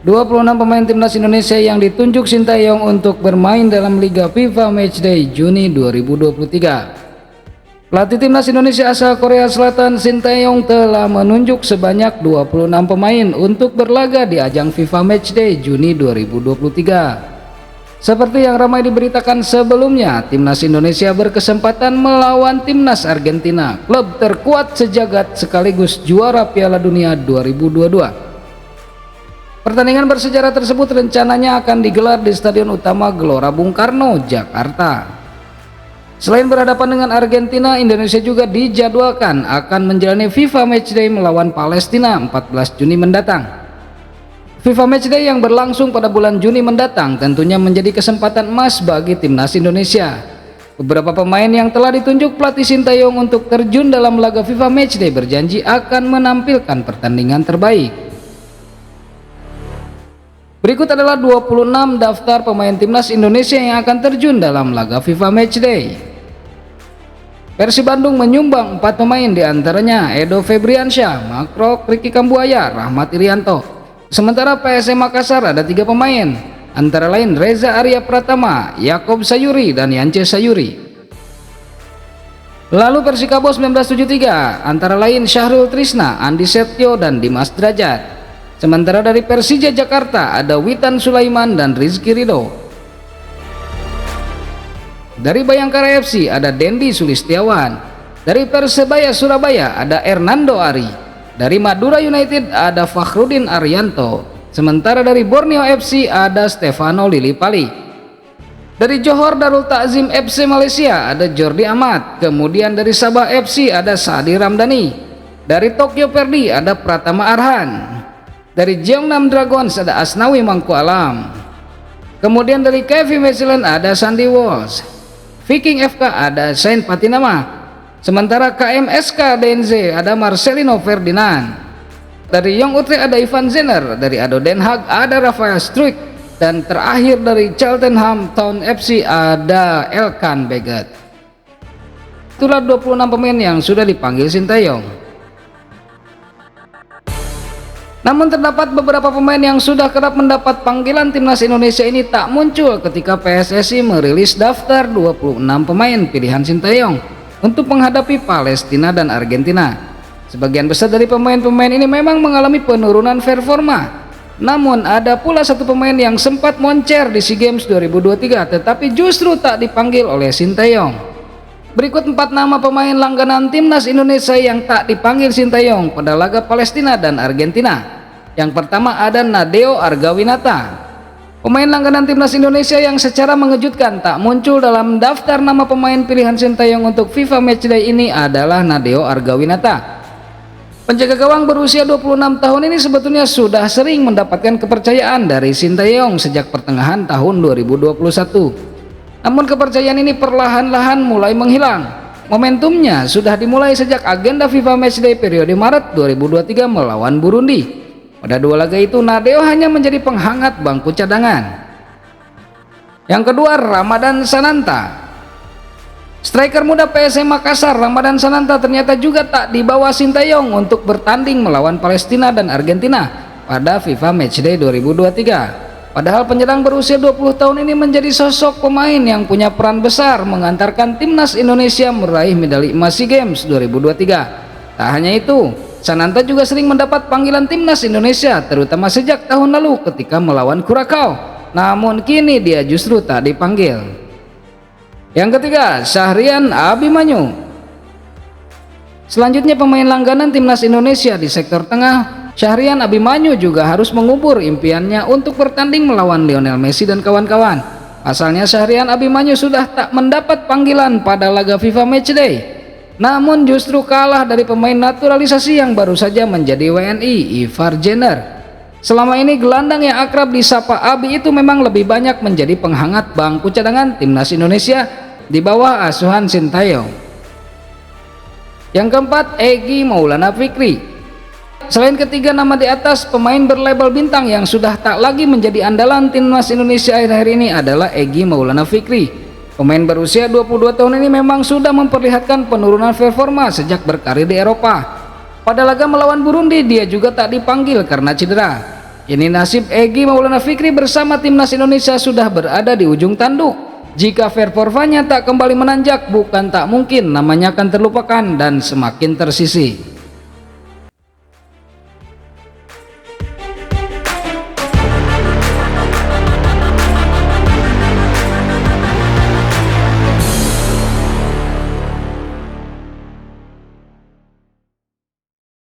26 pemain timnas Indonesia yang ditunjuk Sintayong untuk bermain dalam Liga FIFA Matchday Juni 2023. Pelatih timnas Indonesia asal Korea Selatan Sintayong telah menunjuk sebanyak 26 pemain untuk berlaga di ajang FIFA Matchday Juni 2023. Seperti yang ramai diberitakan sebelumnya, timnas Indonesia berkesempatan melawan timnas Argentina, klub terkuat sejagat sekaligus juara Piala Dunia 2022. Pertandingan bersejarah tersebut rencananya akan digelar di Stadion Utama Gelora Bung Karno, Jakarta. Selain berhadapan dengan Argentina, Indonesia juga dijadwalkan akan menjalani FIFA Matchday melawan Palestina 14 Juni mendatang. FIFA Matchday yang berlangsung pada bulan Juni mendatang tentunya menjadi kesempatan emas bagi timnas Indonesia. Beberapa pemain yang telah ditunjuk pelatih Sintayong untuk terjun dalam laga FIFA Matchday berjanji akan menampilkan pertandingan terbaik. Berikut adalah 26 daftar pemain timnas Indonesia yang akan terjun dalam laga FIFA Matchday. Persib Bandung menyumbang 4 pemain, diantaranya Edo Febriansyah, Makrok, Ricky Kambuaya, Rahmat Irianto. Sementara PSM Makassar ada 3 pemain, antara lain Reza Arya Pratama, Yakob Sayuri, dan Yance Sayuri. Lalu Persikabo 1973 antara lain Syahrul Trisna, Andi Setio, dan Dimas Derajat. Sementara dari Persija Jakarta ada Witan Sulaiman dan Rizky Ridho. Dari Bayangkara FC ada Dendi Sulistiawan. Dari Persebaya Surabaya ada Hernando Ari. Dari Madura United ada Fakhrudin Arianto. Sementara dari Borneo FC ada Stefano Lillipali. Dari Johor Darul Takzim FC Malaysia ada Jordi Amat. Kemudian dari Sabah FC ada Sadi Ramdhani. Dari Tokyo Verdy ada Pratama Arhan. Dari Jeongnam Dragons ada Asnawi Mangku Alam. Kemudian dari KV Mechelen ada Sandy Walsh. Viking FK ada Saint Patinama. Sementara KMSK DNZ ada Marcelino Ferdinand. Dari Young Utrecht ada Ivan Zenner. Dari ADO Den Haag ada Rafael Struijk. Dan terakhir dari Cheltenham Town FC ada Elkan Beget. Itulah 26 pemain yang sudah dipanggil Sintayong. Namun terdapat beberapa pemain yang sudah kerap mendapat panggilan timnas Indonesia ini tak muncul ketika PSSI merilis daftar 26 pemain pilihan Sintayong untuk menghadapi Palestina dan Argentina. Sebagian besar dari pemain-pemain ini memang mengalami penurunan performa. Namun ada pula satu pemain yang sempat moncer di SEA Games 2023 tetapi justru tak dipanggil oleh Sintayong. Berikut 4 nama pemain langganan timnas Indonesia yang tak dipanggil Sintayong pada laga Palestina dan Argentina. Yang pertama ada Nadeo Argawinata, pemain langganan timnas Indonesia yang secara mengejutkan tak muncul dalam daftar nama pemain pilihan Sintayong untuk FIFA Matchday ini adalah Nadeo Argawinata. Penjaga gawang berusia 26 tahun ini sebetulnya sudah sering mendapatkan kepercayaan dari Sintayong sejak pertengahan tahun 2021. Namun kepercayaan ini perlahan-lahan mulai menghilang. Momentumnya sudah dimulai sejak agenda FIFA Matchday periode Maret 2023 melawan Burundi. Pada 2 laga itu Nadeo hanya menjadi penghangat bangku cadangan. Yang kedua, Ramadan Sananta. Striker muda PSM Makassar Ramadan Sananta ternyata juga tak dibawa Sintayong untuk bertanding melawan Palestina dan Argentina pada FIFA Matchday 2023. Padahal penyerang berusia 20 tahun ini menjadi sosok pemain yang punya peran besar mengantarkan timnas Indonesia meraih medali emas SEA Games 2023. Tak hanya itu, Sananta juga sering mendapat panggilan timnas Indonesia terutama sejak tahun lalu ketika melawan Curacao. Namun kini dia justru tak dipanggil. Yang ketiga, Syahrian Abimanyu. Selanjutnya pemain langganan timnas Indonesia di sektor tengah, Syahrian Abimanyu juga harus mengubur impiannya untuk bertanding melawan Lionel Messi dan kawan-kawan. Pasalnya Syahrian Abimanyu sudah tak mendapat panggilan pada laga FIFA Matchday. Namun justru kalah dari pemain naturalisasi yang baru saja menjadi WNI, Ivar Jenner. Selama ini gelandang yang akrab disapa Abi itu memang lebih banyak menjadi penghangat bangku cadangan timnas Indonesia di bawah asuhan Sintayong. Yang keempat, Egy Maulana Fikri. Selain ketiga nama di atas, pemain berlabel bintang yang sudah tak lagi menjadi andalan timnas Indonesia akhir-akhir ini adalah Egy Maulana Fikri. Pemain berusia 22 tahun ini memang sudah memperlihatkan penurunan performa sejak berkarir di Eropa. Pada laga melawan Burundi dia juga tak dipanggil karena cedera. Kini nasib Egy Maulana Fikri bersama timnas Indonesia sudah berada di ujung tanduk. Jika performanya tak kembali menanjak, bukan tak mungkin namanya akan terlupakan dan semakin tersisih.